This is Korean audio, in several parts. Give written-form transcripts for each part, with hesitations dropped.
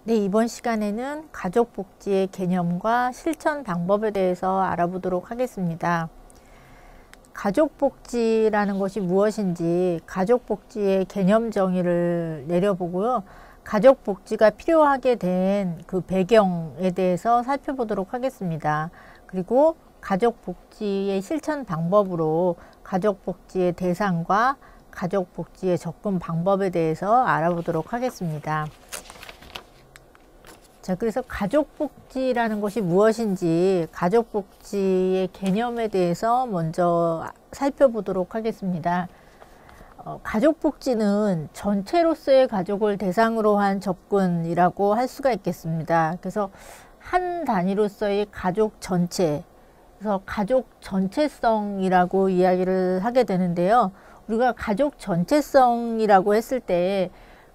네, 이번 시간에는 가족복지의 개념과 실천 방법에 대해서 알아보도록 하겠습니다. 가족복지라는 것이 무엇인지 가족복지의 개념 정의를 내려보고요. 가족복지가 필요하게 된 그 배경에 대해서 살펴보도록 하겠습니다. 그리고 가족복지의 실천 방법으로 가족복지의 대상과 가족복지의 접근 방법에 대해서 알아보도록 하겠습니다. 자, 그래서 가족복지라는 것이 무엇인지 가족복지의 개념에 대해서 먼저 살펴보도록 하겠습니다. 가족복지는 전체로서의 가족을 대상으로 한 접근이라고 할 수가 있겠습니다. 그래서 한 단위로서의 가족 전체, 그래서 가족 전체성이라고 이야기를 하게 되는데요. 우리가 가족 전체성이라고 했을 때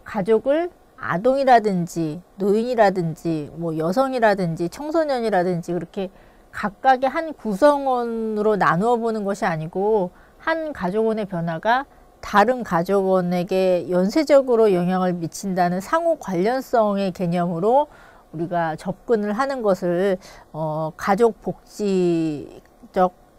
가족을 아동이라든지 노인이라든지 뭐 여성이라든지 청소년이라든지 그렇게 각각의 한 구성원으로 나누어 보는 것이 아니고 한 가족원의 변화가 다른 가족원에게 연쇄적으로 영향을 미친다는 상호 관련성의 개념으로 우리가 접근을 하는 것을 가족복지적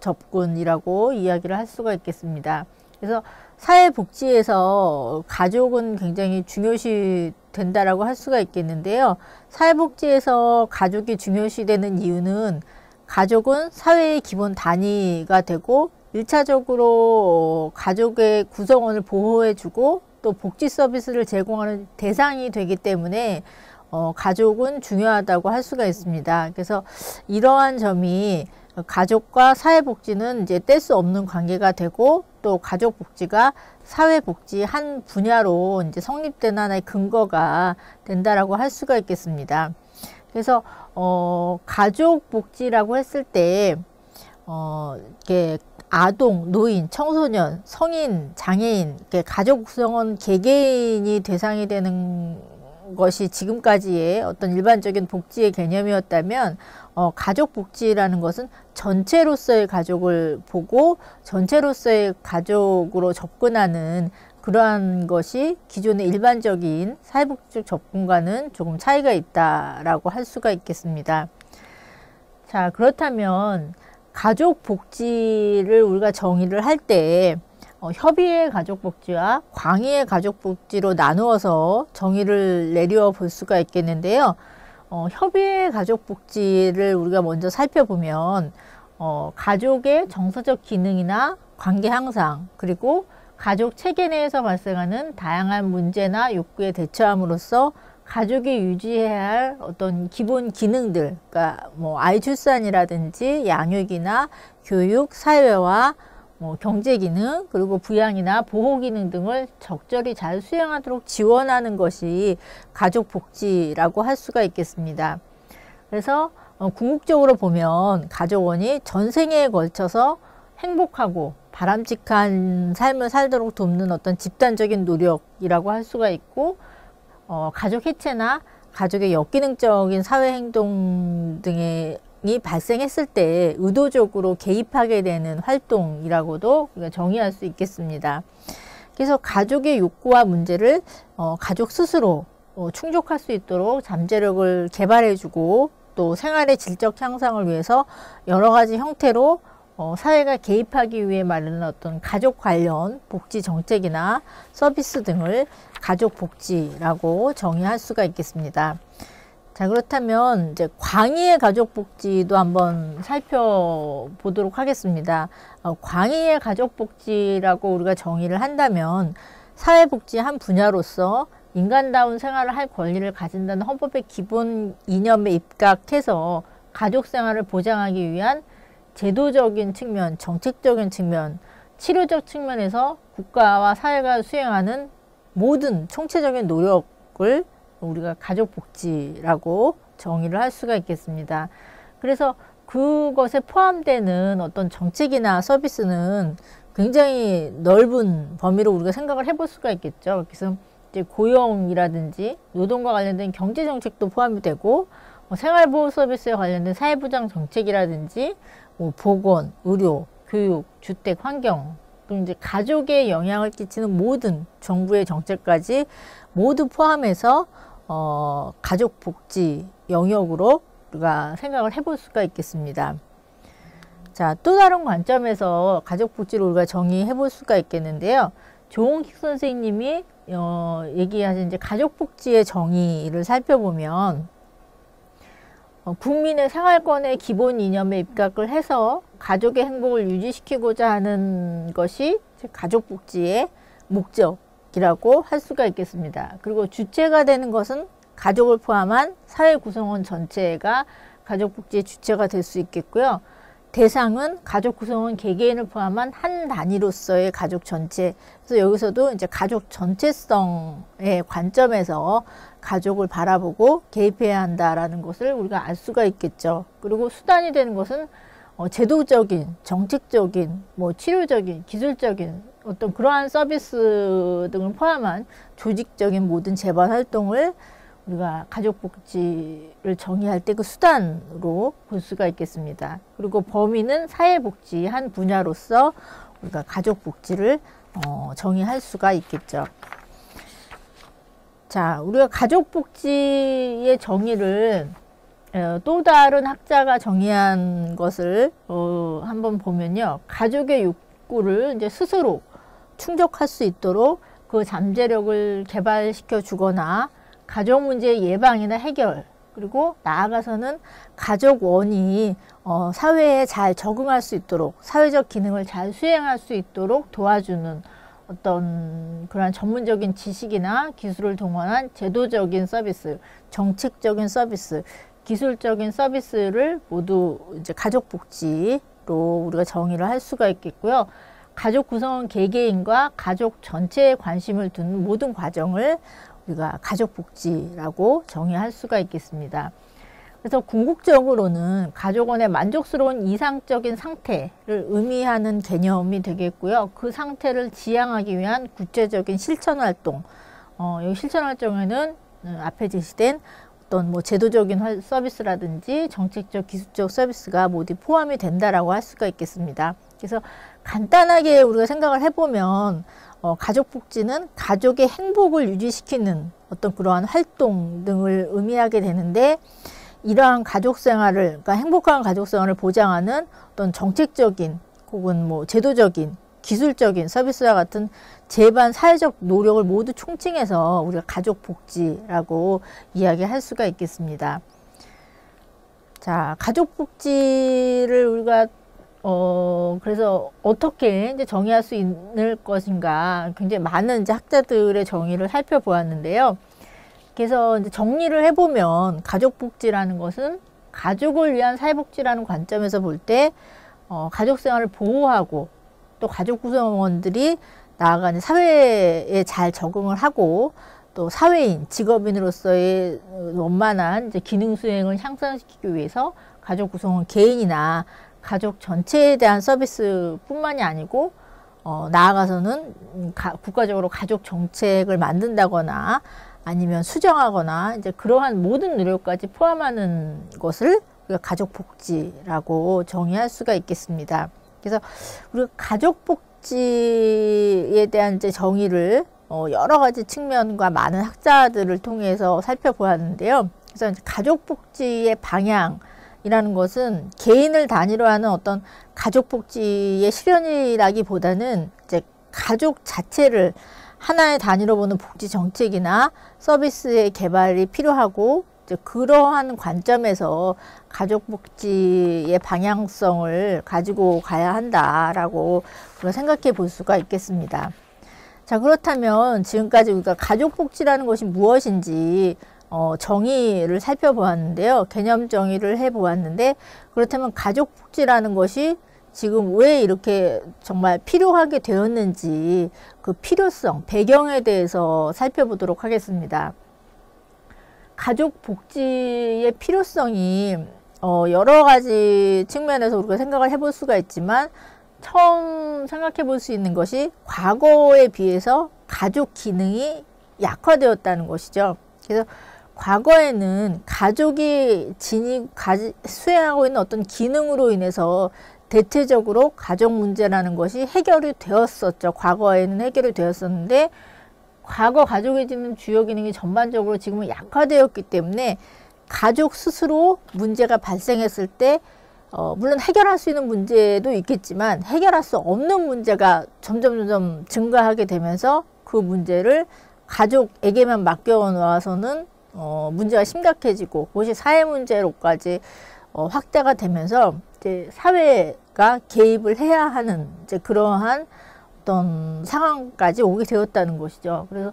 접근이라고 이야기를 할 수가 있겠습니다. 그래서 사회복지에서 가족은 굉장히 중요시 된다라고 할 수가 있겠는데요. 사회복지에서 가족이 중요시 되는 이유는 가족은 사회의 기본 단위가 되고 1차적으로 가족의 구성원을 보호해주고 또 복지 서비스를 제공하는 대상이 되기 때문에 가족은 중요하다고 할 수가 있습니다. 그래서 이러한 점이 가족과 사회복지는 이제 뗄 수 없는 관계가 되고 또 가족복지가 사회복지 한 분야로 이제 성립된 하나의 근거가 된다라고 할 수가 있겠습니다. 그래서 가족복지라고 했을 때 이렇게 아동, 노인, 청소년, 성인, 장애인, 가족 구성원 개개인이 대상이 되는 것이 지금까지의 어떤 일반적인 복지의 개념이었다면 가족복지라는 것은 전체로서의 가족을 보고 전체로서의 가족으로 접근하는 그러한 것이 기존의 일반적인 사회복지적 접근과는 조금 차이가 있다라고 할 수가 있겠습니다. 자, 그렇다면 가족복지를 우리가 정의를 할 때 협의의 가족복지와 광의의 가족복지로 나누어서 정의를 내려 볼 수가 있겠는데요. 협의의 가족복지를 우리가 먼저 살펴보면 가족의 정서적 기능이나 관계 향상 그리고 가족 체계 내에서 발생하는 다양한 문제나 욕구에 대처함으로써 가족이 유지해야 할 어떤 기본 기능들, 그러니까 뭐 아이 출산이라든지 양육이나 교육, 사회화, 경제 기능, 그리고 부양이나 보호 기능 등을 적절히 잘 수행하도록 지원하는 것이 가족 복지라고 할 수가 있겠습니다. 그래서 궁극적으로 보면 가족원이 전생에 걸쳐서 행복하고 바람직한 삶을 살도록 돕는 어떤 집단적인 노력이라고 할 수가 있고 가족 해체나 가족의 역기능적인 사회 행동 등의 발생했을 때 의도적으로 개입하게 되는 활동이라고도 우리가 정의할 수 있겠습니다. 그래서 가족의 욕구와 문제를 가족 스스로 충족할 수 있도록 잠재력을 개발해주고 또 생활의 질적 향상을 위해서 여러 가지 형태로 사회가 개입하기 위해 마련한 어떤 가족 관련 복지 정책이나 서비스 등을 가족 복지라고 정의할 수가 있겠습니다. 자, 그렇다면 이제 광의의 가족복지도 한번 살펴보도록 하겠습니다. 광의의 가족복지라고 우리가 정의를 한다면 사회복지 한 분야로서 인간다운 생활을 할 권리를 가진다는 헌법의 기본 이념에 입각해서 가족생활을 보장하기 위한 제도적인 측면, 정책적인 측면, 치료적 측면에서 국가와 사회가 수행하는 모든 총체적인 노력을 우리가 가족복지라고 정의를 할 수가 있겠습니다. 그래서 그것에 포함되는 어떤 정책이나 서비스는 굉장히 넓은 범위로 우리가 생각을 해볼 수가 있겠죠. 그래서 이제 고용이라든지 노동과 관련된 경제정책도 포함이 되고 생활보호 서비스에 관련된 사회보장 정책이라든지 보건, 의료, 교육, 주택, 환경 또 이제 가족에 영향을 끼치는 모든 정부의 정책까지 모두 포함해서 가족복지 영역으로 우리가 생각을 해볼 수가 있겠습니다. 자, 또 다른 관점에서 가족복지를 우리가 정의해 볼 수가 있겠는데요. 조홍익 선생님이 얘기하신 이제 가족복지의 정의를 살펴보면 국민의 생활권의 기본 이념에 입각을 해서 가족의 행복을 유지시키고자 하는 것이 가족복지의 목적이라고 할 수가 있겠습니다. 그리고 주체가 되는 것은 가족을 포함한 사회 구성원 전체가 가족복지의 주체가 될 수 있겠고요. 대상은 가족 구성원 개개인을 포함한 한 단위로서의 가족 전체. 그래서 여기서도 이제 가족 전체성의 관점에서 가족을 바라보고 개입해야 한다라는 것을 우리가 알 수가 있겠죠. 그리고 수단이 되는 것은 제도적인, 정책적인, 뭐 치료적인, 기술적인 어떤 그러한 서비스 등을 포함한 조직적인 모든 재반 활동을 우리가 가족복지를 정의할 때 그 수단으로 볼 수가 있겠습니다. 그리고 범위는 사회복지 한 분야로서 우리가 가족복지를 정의할 수가 있겠죠. 자, 우리가 가족복지의 정의를 또 다른 학자가 정의한 것을 한번 보면요. 가족의 욕구를 이제 스스로 충족할 수 있도록 그 잠재력을 개발시켜 주거나 가족 문제의 예방이나 해결, 그리고 나아가서는 가족원이 사회에 잘 적응할 수 있도록, 사회적 기능을 잘 수행할 수 있도록 도와주는 어떤 그러한 전문적인 지식이나 기술을 동원한 제도적인 서비스, 정책적인 서비스, 기술적인 서비스를 모두 이제 가족복지로 우리가 정의를 할 수가 있겠고요. 가족 구성원 개개인과 가족 전체에 관심을 두는 모든 과정을 우리가 가족복지라고 정의할 수가 있겠습니다. 그래서 궁극적으로는 가족원의 만족스러운 이상적인 상태를 의미하는 개념이 되겠고요. 그 상태를 지향하기 위한 구체적인 실천활동, 이 실천활동에는 앞에 제시된 어떤 뭐 제도적인 서비스라든지 정책적, 기술적 서비스가 모두 포함이 된다라고 할 수가 있겠습니다. 그래서 간단하게 우리가 생각을 해보면 가족복지는 가족의 행복을 유지시키는 어떤 그러한 활동 등을 의미하게 되는데, 이러한 가족생활을, 그러니까 행복한 가족생활을 보장하는 어떤 정책적인 혹은 뭐 제도적인, 기술적인 서비스와 같은 제반 사회적 노력을 모두 총칭해서 우리가 가족복지라고 이야기할 수가 있겠습니다. 자, 가족복지를 우리가 그래서 어떻게 이제 정의할 수 있을 것인가, 굉장히 많은 이제 학자들의 정의를 살펴보았는데요. 그래서 이제 정리를 해보면 가족복지라는 것은 가족을 위한 사회복지라는 관점에서 볼 때 가족생활을 보호하고 또 가족 구성원들이 나아가 사회에 잘 적응을 하고 또 사회인, 직업인으로서의 원만한 이제 기능 수행을 향상시키기 위해서 가족 구성원 개인이나 가족 전체에 대한 서비스뿐만이 아니고 나아가서는 국가적으로 가족 정책을 만든다거나 아니면 수정하거나 이제 그러한 모든 노력까지 포함하는 것을 우리가 가족복지라고 정의할 수가 있겠습니다. 그래서 우리가 가족복지에 대한 이제 정의를 여러 가지 측면과 많은 학자들을 통해서 살펴보았는데요. 그래서 이제 가족복지의 방향이라는 것은 개인을 단위로 하는 어떤 가족복지의 실현이라기보다는 이제 가족 자체를 하나의 단위로 보는 복지 정책이나 서비스의 개발이 필요하고, 이제 그러한 관점에서 가족복지의 방향성을 가지고 가야 한다라고 우리가 생각해 볼 수가 있겠습니다. 자, 그렇다면 지금까지 우리가 가족복지라는 것이 무엇인지 정의를 살펴보았는데요. 개념 정의를 해보았는데, 그렇다면 가족복지라는 것이 지금 왜 이렇게 정말 필요하게 되었는지 그 필요성, 배경에 대해서 살펴보도록 하겠습니다. 가족복지의 필요성이 여러 가지 측면에서 우리가 생각을 해볼 수가 있지만, 처음 생각해 볼 수 있는 것이 과거에 비해서 가족 기능이 약화되었다는 것이죠. 그래서 과거에는 가족이 수행하고 있는 어떤 기능으로 인해서 대체적으로 가족 문제라는 것이 해결이 되었었죠. 과거에는 해결이 되었었는데, 과거 가족이 지닌 주요 기능이 전반적으로 지금은 약화되었기 때문에 가족 스스로 문제가 발생했을 때 물론 해결할 수 있는 문제도 있겠지만 해결할 수 없는 문제가 점점 증가하게 되면서 그 문제를 가족에게만 맡겨 놓아서는 문제가 심각해지고 그것이 사회 문제로까지 확대가 되면서 이제 사회가 개입을 해야 하는 이제 그러한 어떤 상황까지 오게 되었다는 것이죠. 그래서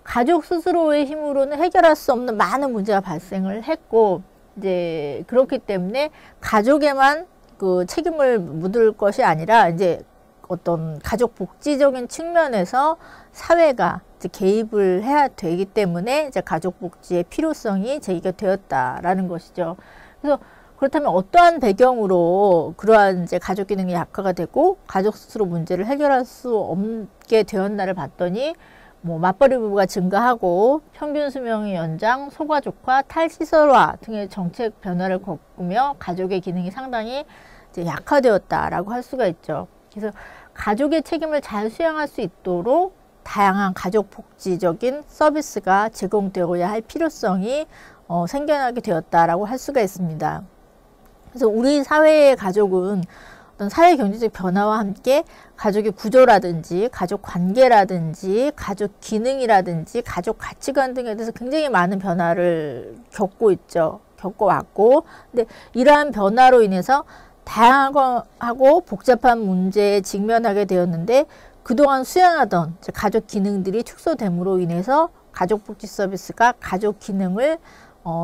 가족 스스로의 힘으로는 해결할 수 없는 많은 문제가 발생을 했고, 이제 그렇기 때문에 가족에만 그 책임을 묻을 것이 아니라 이제 어떤 가족 복지적인 측면에서 사회가 이제 개입을 해야 되기 때문에 이제 가족 복지의 필요성이 제기가 되었다라는 것이죠. 그래서 그렇다면 어떠한 배경으로 그러한 이제 가족 기능이 약화가 되고 가족 스스로 문제를 해결할 수 없게 되었나를 봤더니 뭐 맞벌이 부부가 증가하고 평균 수명의 연장, 소가족화, 탈시설화 등의 정책 변화를 겪으며 가족의 기능이 상당히 이제 약화되었다라고 할 수가 있죠. 그래서 가족의 책임을 잘 수행할 수 있도록 다양한 가족 복지적인 서비스가 제공되어야 할 필요성이 생겨나게 되었다라고 할 수가 있습니다. 그래서 우리 사회의 가족은 어떤 사회 경제적 변화와 함께 가족의 구조라든지 가족 관계라든지 가족 기능이라든지 가족 가치관 등에 대해서 굉장히 많은 변화를 겪고 있죠. 겪어왔고, 근데 이러한 변화로 인해서 다양하고 복잡한 문제에 직면하게 되었는데 그동안 수행하던 가족 기능들이 축소됨으로 인해서 가족복지 서비스가 가족 기능을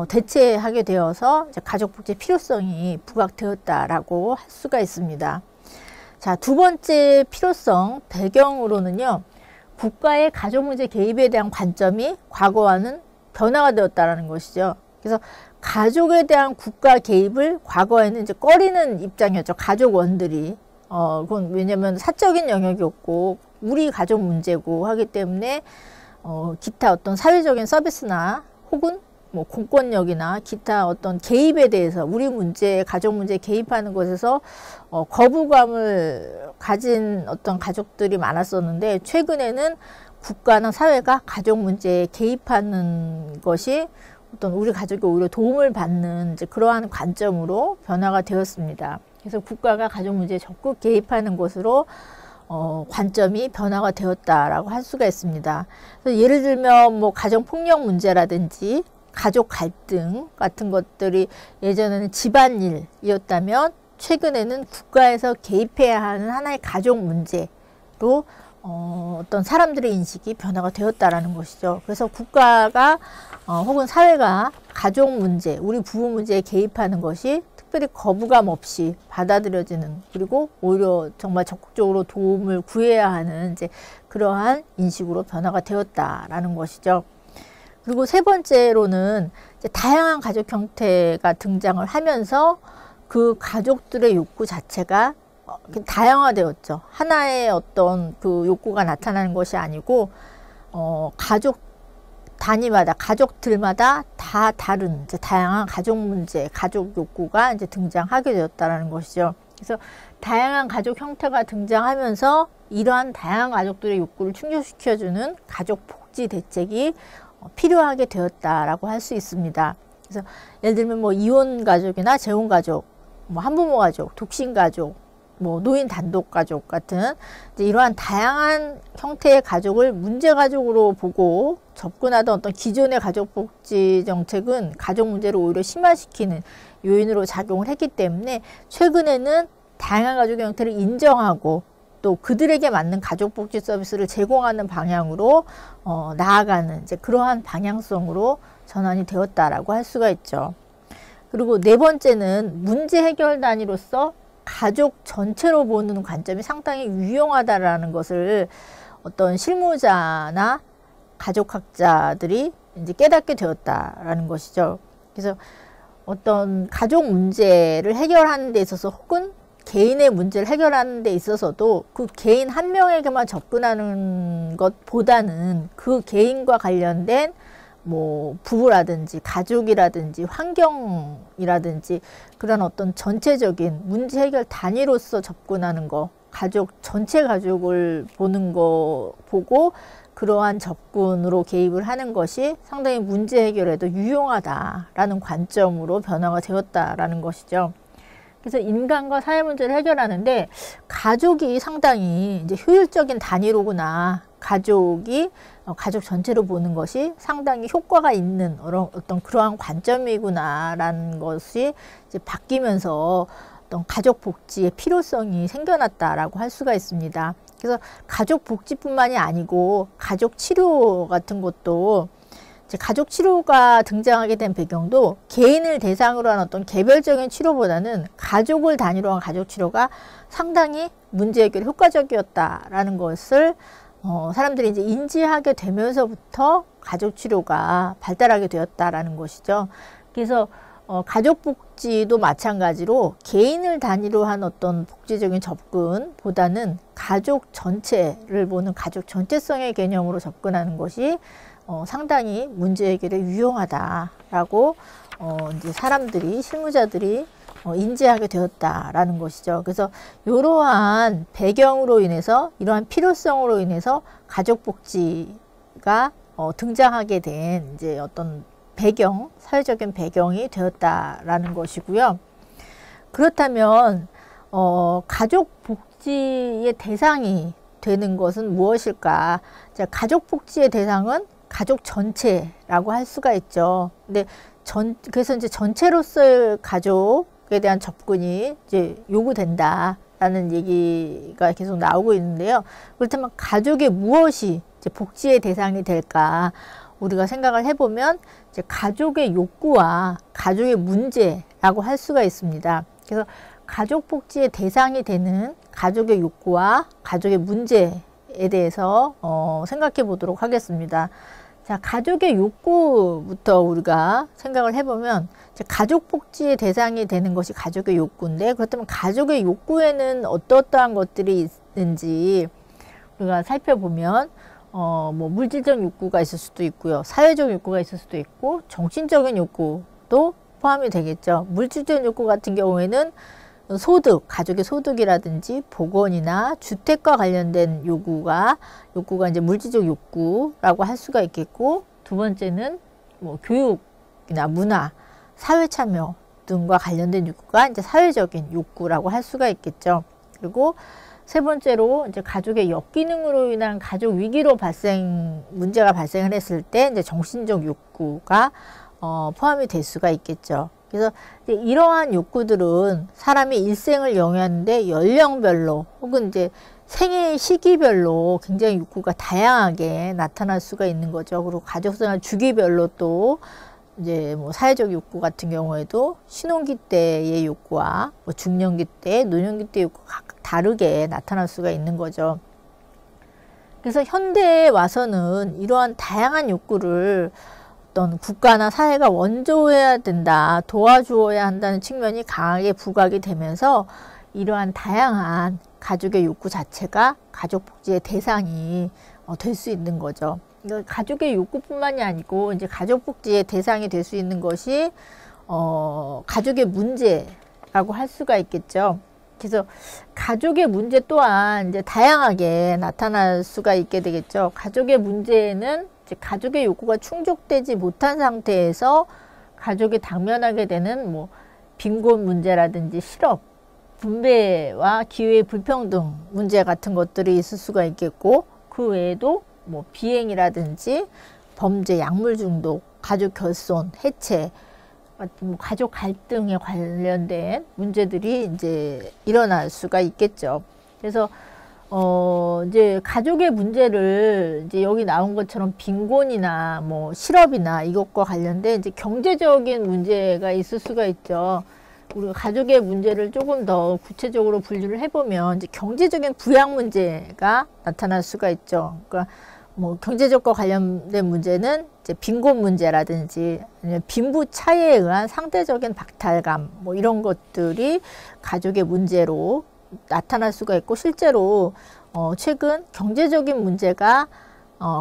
대체하게 되어서 가족복지 필요성이 부각되었다라고 할 수가 있습니다. 자, 두 번째 필요성 배경으로는요, 국가의 가족 문제 개입에 대한 관점이 과거와는 변화가 되었다라는 것이죠. 그래서 가족에 대한 국가 개입을 과거에는 이제 꺼리는 입장이었죠. 가족원들이. 그건 왜냐면 사적인 영역이었고 우리 가족 문제고 하기 때문에 기타 어떤 사회적인 서비스나 혹은 뭐 공권력이나 기타 어떤 개입에 대해서 우리 문제, 가족 문제에 개입하는 것에서 거부감을 가진 어떤 가족들이 많았었는데 최근에는 국가나 사회가 가족 문제에 개입하는 것이 어떤 우리 가족이 오히려 도움을 받는 이제 그러한 관점으로 변화가 되었습니다. 그래서 국가가 가족 문제에 적극 개입하는 것으로 관점이 변화가 되었다라고 할 수가 있습니다. 그래서 예를 들면 뭐 가정 폭력 문제라든지 가족 갈등 같은 것들이 예전에는 집안일이었다면 최근에는 국가에서 개입해야 하는 하나의 가족 문제로 어떤 사람들의 인식이 변화가 되었다라는 것이죠. 그래서 국가가 혹은 사회가 가족 문제, 우리 부부 문제에 개입하는 것이 특별히 거부감 없이 받아들여지는, 그리고 오히려 정말 적극적으로 도움을 구해야 하는 이제 그러한 인식으로 변화가 되었다라는 것이죠. 그리고 세 번째로는 이제 다양한 가족 형태가 등장을 하면서 그 가족들의 욕구 자체가 다양화되었죠. 하나의 어떤 그 욕구가 나타나는 것이 아니고 가족 단위마다 가족들마다 다 다른 이제 다양한 가족 문제, 가족 욕구가 이제 등장하게 되었다라는 것이죠. 그래서 다양한 가족 형태가 등장하면서 이러한 다양한 가족들의 욕구를 충족시켜주는 가족 복지 대책이 필요하게 되었다라고 할 수 있습니다. 그래서 예를 들면 뭐 이혼 가족이나 재혼 가족, 뭐 한부모 가족, 독신 가족, 뭐 노인 단독 가족 같은 이제 이러한 다양한 형태의 가족을 문제 가족으로 보고 접근하던 어떤 기존의 가족 복지 정책은 가족 문제를 오히려 심화시키는 요인으로 작용을 했기 때문에 최근에는 다양한 가족의 형태를 인정하고 또 그들에게 맞는 가족 복지 서비스를 제공하는 방향으로 나아가는 이제 그러한 방향성으로 전환이 되었다라고 할 수가 있죠. 그리고 네 번째는 문제 해결단위로서 가족 전체로 보는 관점이 상당히 유용하다라는 것을 어떤 실무자나 가족학자들이 이제 깨닫게 되었다라는 것이죠. 그래서 어떤 가족 문제를 해결하는 데 있어서 혹은 개인의 문제를 해결하는 데 있어서도 그 개인 한 명에게만 접근하는 것보다는 그 개인과 관련된 뭐 부부라든지 가족이라든지 환경이라든지 그런 어떤 전체적인 문제 해결 단위로서 접근하는 거, 가족 전체 가족을 보는 거 보고 그러한 접근으로 개입을 하는 것이 상당히 문제 해결에도 유용하다라는 관점으로 변화가 되었다라는 것이죠. 그래서 인간과 사회 문제를 해결하는데 가족이 상당히 이제 효율적인 단위로구나. 가족이 가족 전체로 보는 것이 상당히 효과가 있는 어떤 그러한 관점이구나라는 것이 이제 바뀌면서 어떤 가족 복지의 필요성이 생겨났다라고 할 수가 있습니다. 그래서 가족 복지뿐만이 아니고 가족 치료 같은 것도 이제 가족 치료가 등장하게 된 배경도 개인을 대상으로 한 어떤 개별적인 치료보다는 가족을 단위로 한 가족 치료가 상당히 문제 해결에 효과적이었다라는 것을 사람들이 이제 인지하게 되면서부터 가족 치료가 발달하게 되었다라는 것이죠. 그래서 가족 복지도 마찬가지로 개인을 단위로 한 어떤 복지적인 접근보다는 가족 전체를 보는 가족 전체성의 개념으로 접근하는 것이 상당히 문제 해결에 유용하다라고 이제 사람들이 실무자들이 인지하게 되었다라는 것이죠. 그래서 이러한 배경으로 인해서 이러한 필요성으로 인해서 가족 복지가 등장하게 된 이제 어떤 배경, 사회적인 배경이 되었다라는 것이고요. 그렇다면 가족 복지의 대상이 되는 것은 무엇일까? 자, 가족 복지의 대상은 가족 전체라고 할 수가 있죠. 근데 그래서 이제 전체로서의 가족에 대한 접근이 이제 요구된다라는 얘기가 계속 나오고 있는데요. 그렇다면 가족의 무엇이 이제 복지의 대상이 될까? 우리가 생각을 해보면 이제 가족의 욕구와 가족의 문제라고 할 수가 있습니다. 그래서 가족 복지의 대상이 되는 가족의 욕구와 가족의 문제에 대해서 생각해 보도록 하겠습니다. 자, 가족의 욕구부터 우리가 생각을 해보면 이제 가족 복지의 대상이 되는 것이 가족의 욕구인데, 그렇다면 가족의 욕구에는 어떠한 것들이 있는지 우리가 살펴보면 뭐 물질적 욕구가 있을 수도 있고요, 사회적 욕구가 있을 수도 있고, 정신적인 욕구도 포함이 되겠죠. 물질적 욕구 같은 경우에는 소득, 가족의 소득이라든지 보건이나 주택과 관련된 요구가 이제 물질적 욕구라고 할 수가 있겠고, 두 번째는 뭐 교육이나 문화, 사회 참여 등과 관련된 욕구가 이제 사회적인 욕구라고 할 수가 있겠죠. 그리고 세 번째로 이제 가족의 역기능으로 인한 가족 위기로 문제가 발생을 했을 때 이제 정신적 욕구가 포함이 될 수가 있겠죠. 그래서 이제 이러한 욕구들은 사람이 일생을 영위하는데 연령별로 혹은 이제 생애 시기별로 굉장히 욕구가 다양하게 나타날 수가 있는 거죠. 그리고 가족생활 주기별로 또 이제 뭐 사회적 욕구 같은 경우에도 신혼기 때의 욕구와 뭐 중년기 때, 노년기 때 욕구가 각각 다르게 나타날 수가 있는 거죠. 그래서 현대에 와서는 이러한 다양한 욕구를 어떤 국가나 사회가 원조해야 된다, 도와주어야 한다는 측면이 강하게 부각이 되면서 이러한 다양한 가족의 욕구 자체가 가족 복지의 대상이 될 수 있는 거죠. 그러니까 가족의 욕구뿐만이 아니고 이제 가족 복지의 대상이 될 수 있는 것이 가족의 문제라고 할 수가 있겠죠. 그래서 가족의 문제 또한 이제 다양하게 나타날 수가 있게 되겠죠. 가족의 문제는 가족의 욕구가 충족되지 못한 상태에서 가족이 당면하게 되는 뭐 빈곤 문제라든지 실업, 분배와 기회의 불평등 문제 같은 것들이 있을 수가 있겠고, 그 외에도 뭐 비행이라든지 범죄, 약물 중독, 가족 결손, 해체, 뭐 가족 갈등에 관련된 문제들이 이제 일어날 수가 있겠죠. 그래서 이제 가족의 문제를 이제 여기 나온 것처럼 빈곤이나 뭐 실업이나 이것과 관련된 이제 경제적인 문제가 있을 수가 있죠. 우리가 가족의 문제를 조금 더 구체적으로 분류를 해보면 이제 경제적인 부양 문제가 나타날 수가 있죠. 그러니까 뭐 경제적과 관련된 문제는 이제 빈곤 문제라든지 아니면 빈부 차이에 의한 상대적인 박탈감 뭐 이런 것들이 가족의 문제로 나타날 수가 있고, 실제로 최근 경제적인 문제가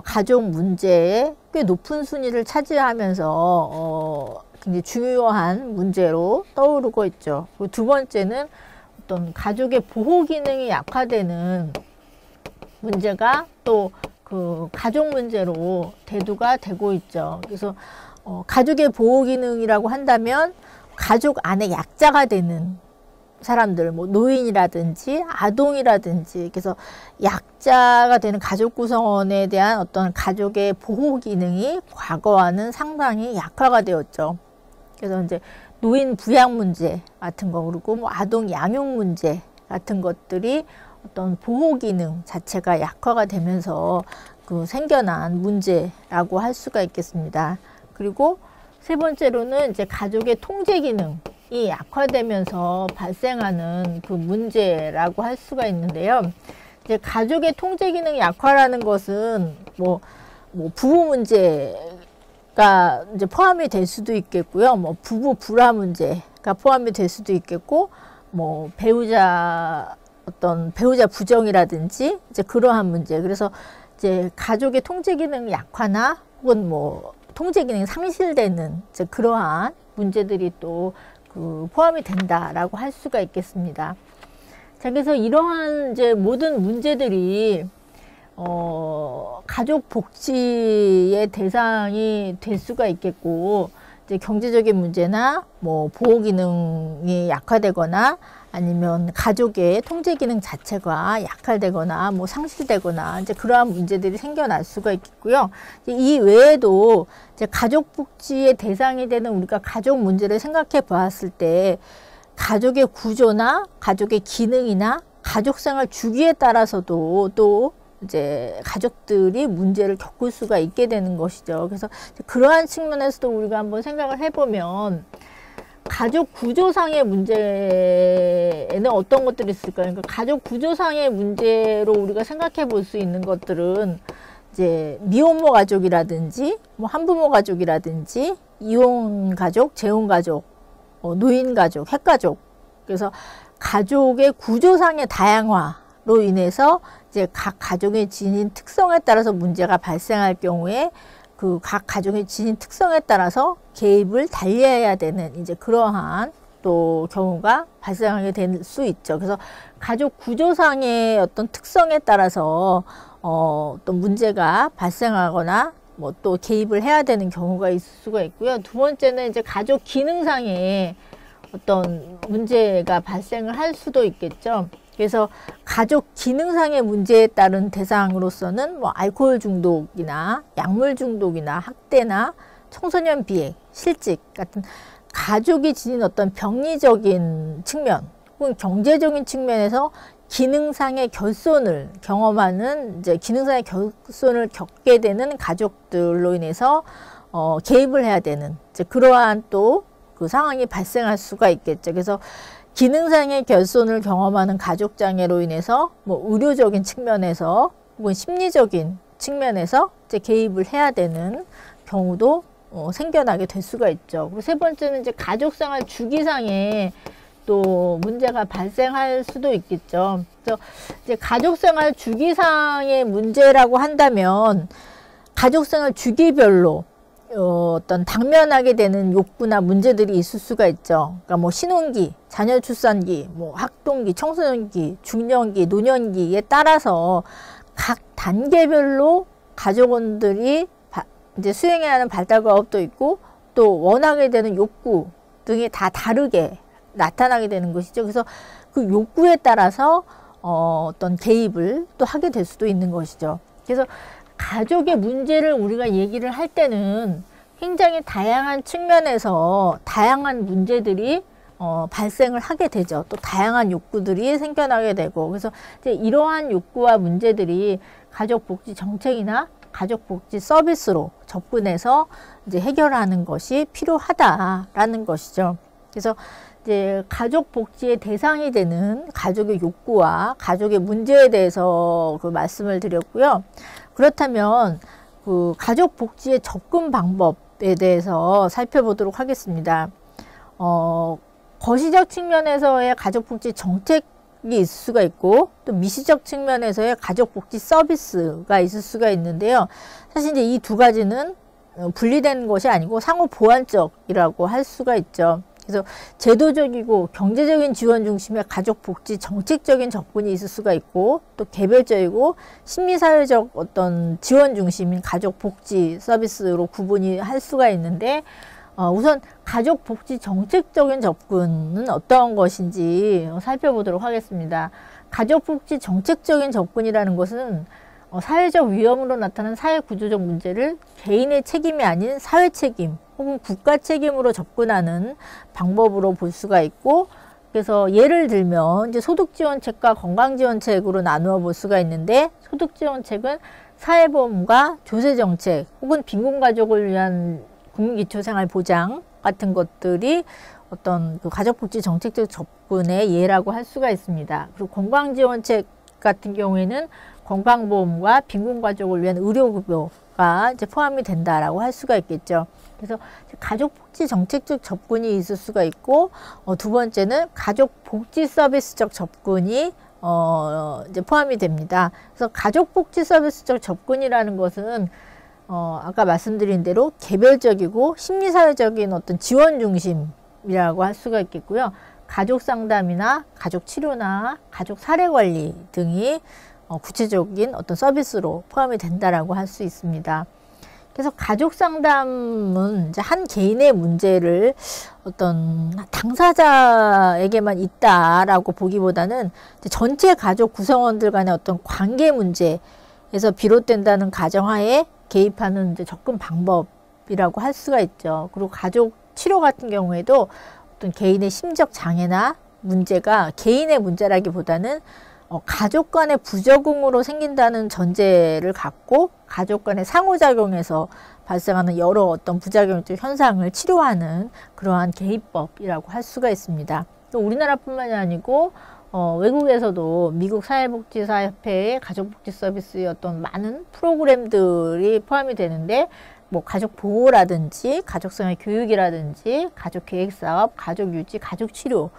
가족 문제에 꽤 높은 순위를 차지하면서 굉장히 중요한 문제로 떠오르고 있죠. 그리고 두 번째는 어떤 가족의 보호 기능이 약화되는 문제가 또 그 가족 문제로 대두가 되고 있죠. 그래서 가족의 보호 기능이라고 한다면 가족 안에 약자가 되는 사람들, 뭐 노인이라든지 아동이라든지, 그래서 약자가 되는 가족 구성원에 대한 어떤 가족의 보호 기능이 과거와는 상당히 약화가 되었죠. 그래서 이제 노인 부양 문제 같은 거, 그리고 뭐 아동 양육 문제 같은 것들이 어떤 보호 기능 자체가 약화가 되면서 그 생겨난 문제라고 할 수가 있겠습니다. 그리고 세 번째로는 이제 가족의 통제 기능이 약화되면서 발생하는 그 문제라고 할 수가 있는데요. 이제 가족의 통제 기능 약화라는 것은 뭐 부부 문제가 이제 포함이 될 수도 있겠고요. 뭐 부부 불화 문제가 포함이 될 수도 있겠고, 뭐 배우자 부정이라든지 이제 그러한 문제. 그래서 이제 가족의 통제 기능 약화나 혹은 뭐 통제 기능이 상실되는 이제 그러한 문제들이 또 그 포함이 된다라고 할 수가 있겠습니다. 자, 그래서 이러한 이제 모든 문제들이 가족 복지의 대상이 될 수가 있겠고, 이제 경제적인 문제나 뭐 보호 기능이 약화되거나 아니면 가족의 통제 기능 자체가 약화되거나 뭐 상실되거나 이제 그러한 문제들이 생겨날 수가 있겠고요. 이 외에도 이제 가족 복지의 대상이 되는 우리가 가족 문제를 생각해 보았을 때 가족의 구조나 가족의 기능이나 가족 생활 주기에 따라서도 또 이제 가족들이 문제를 겪을 수가 있게 되는 것이죠. 그래서 그러한 측면에서도 우리가 한번 생각을 해보면 가족 구조상의 문제에는 어떤 것들이 있을까요? 그러니까 가족 구조상의 문제로 우리가 생각해 볼 수 있는 것들은 이제 미혼모 가족이라든지 뭐 한부모 가족이라든지 이혼 가족, 재혼 가족, 노인 가족, 핵가족. 그래서 가족의 구조상의 다양화로 인해서 이제 각 가족의 지닌 특성에 따라서 문제가 발생할 경우에 그 각 가족의 지닌 특성에 따라서 개입을 달리해야 되는 이제 그러한 또 경우가 발생하게 될 수 있죠. 그래서 가족 구조상의 어떤 특성에 따라서 어떤 문제가 발생하거나 뭐 또 개입을 해야 되는 경우가 있을 수가 있고요. 두 번째는 이제 가족 기능상의 어떤 문제가 발생을 할 수도 있겠죠. 그래서 가족 기능상의 문제에 따른 대상으로서는 뭐 알코올 중독이나 약물 중독이나 학대나 청소년 비행, 실직 같은 가족이 지닌 어떤 병리적인 측면 혹은 경제적인 측면에서 기능상의 결손을 경험하는 이제 기능상의 결손을 겪게 되는 가족들로 인해서 개입을 해야 되는 이제 그러한 또 그 상황이 발생할 수가 있겠죠. 그래서 기능상의 결손을 경험하는 가족장애로 인해서 뭐 의료적인 측면에서 혹은 심리적인 측면에서 이제 개입을 해야 되는 경우도 생겨나게 될 수가 있죠. 그리고 세 번째는 이제 가족생활 주기상의 또 문제가 발생할 수도 있겠죠. 그래서 이제 가족생활 주기상의 문제라고 한다면 가족생활 주기별로 어떤 당면하게 되는 욕구나 문제들이 있을 수가 있죠. 그러니까 뭐 신혼기, 자녀 출산기, 뭐 학동기, 청소년기, 중년기, 노년기에 따라서 각 단계별로 가족원들이 이제 수행해야 하는 발달 과업도 있고 또 원하게 되는 욕구 등이 다 다르게 나타나게 되는 것이죠. 그래서 그 욕구에 따라서 어떤 개입을 또 하게 될 수도 있는 것이죠. 그래서 가족의 문제를 우리가 얘기를 할 때는 굉장히 다양한 측면에서 다양한 문제들이 발생을 하게 되죠. 또 다양한 욕구들이 생겨나게 되고, 그래서 이제 이러한 욕구와 문제들이 가족복지 정책이나 가족복지 서비스로 접근해서 이제 해결하는 것이 필요하다라는 것이죠. 그래서 이제 가족복지의 대상이 되는 가족의 욕구와 가족의 문제에 대해서 그 말씀을 드렸고요. 그렇다면 그 가족복지의 접근 방법에 대해서 살펴보도록 하겠습니다. 거시적 측면에서의 가족복지 정책이 있을 수가 있고 또 미시적 측면에서의 가족복지 서비스가 있을 수가 있는데요. 사실 이제 이 두 가지는 분리된 것이 아니고 상호 보완적이라고 할 수가 있죠. 그래서 제도적이고 경제적인 지원 중심의 가족복지 정책적인 접근이 있을 수가 있고, 또 개별적이고 심리사회적 어떤 지원 중심인 가족복지 서비스로 구분이 할 수가 있는데, 우선 가족복지 정책적인 접근은 어떤 것인지 살펴보도록 하겠습니다. 가족복지 정책적인 접근이라는 것은 사회적 위험으로 나타나는 사회구조적 문제를 개인의 책임이 아닌 사회 책임 혹은 국가 책임으로 접근하는 방법으로 볼 수가 있고, 그래서 예를 들면 이제 소득지원책과 건강지원책으로 나누어 볼 수가 있는데, 소득지원책은 사회보험과 조세정책 혹은 빈곤가족을 위한 국민기초생활보장 같은 것들이 어떤 그 가족복지 정책적 접근의 예라고 할 수가 있습니다. 그리고 건강지원책 같은 경우에는 건강보험과 빈곤가족을 위한 의료급여가 이제 포함이 된다라고 할 수가 있겠죠. 그래서 가족복지 정책적 접근이 있을 수가 있고, 두 번째는 가족복지 서비스적 접근이 이제 포함이 됩니다. 그래서 가족복지 서비스적 접근이라는 것은 아까 말씀드린 대로 개별적이고 심리사회적인 어떤 지원 중심이라고 할 수가 있겠고요. 가족 상담이나 가족 치료나 가족 사례 관리 등이 구체적인 어떤 서비스로 포함이 된다라고 할 수 있습니다. 그래서 가족 상담은 이제 한 개인의 문제를 어떤 당사자에게만 있다라고 보기보다는 전체 가족 구성원들 간의 어떤 관계 문제에서 비롯된다는 가정하에 개입하는 이제 접근 방법이라고 할 수가 있죠. 그리고 가족 치료 같은 경우에도 어떤 개인의 심적 장애나 문제가 개인의 문제라기보다는 가족 간의 부적응으로 생긴다는 전제를 갖고 가족 간의 상호작용에서 발생하는 여러 어떤 부작용적 현상을 치료하는 그러한 개입법이라고 할 수가 있습니다. 또 우리나라뿐만이 아니고 외국에서도 미국 사회복지사협회의 가족복지 서비스의 어떤 많은 프로그램들이 포함이 되는데, 뭐 가족 보호라든지 가족생활 교육이라든지 가족 계획 사업, 가족 유지, 가족 치료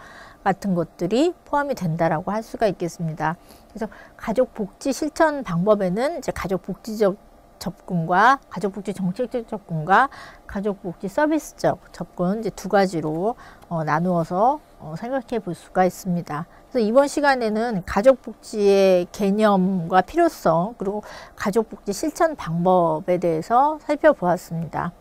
같은 것들이 포함이 된다라고 할 수가 있겠습니다. 그래서 가족복지 실천 방법에는 이제 가족복지적 접근과 가족복지 정책적 접근과 가족복지 서비스적 접근 이제 두 가지로 나누어서 생각해 볼 수가 있습니다. 그래서 이번 시간에는 가족복지의 개념과 필요성, 그리고 가족복지 실천 방법에 대해서 살펴보았습니다.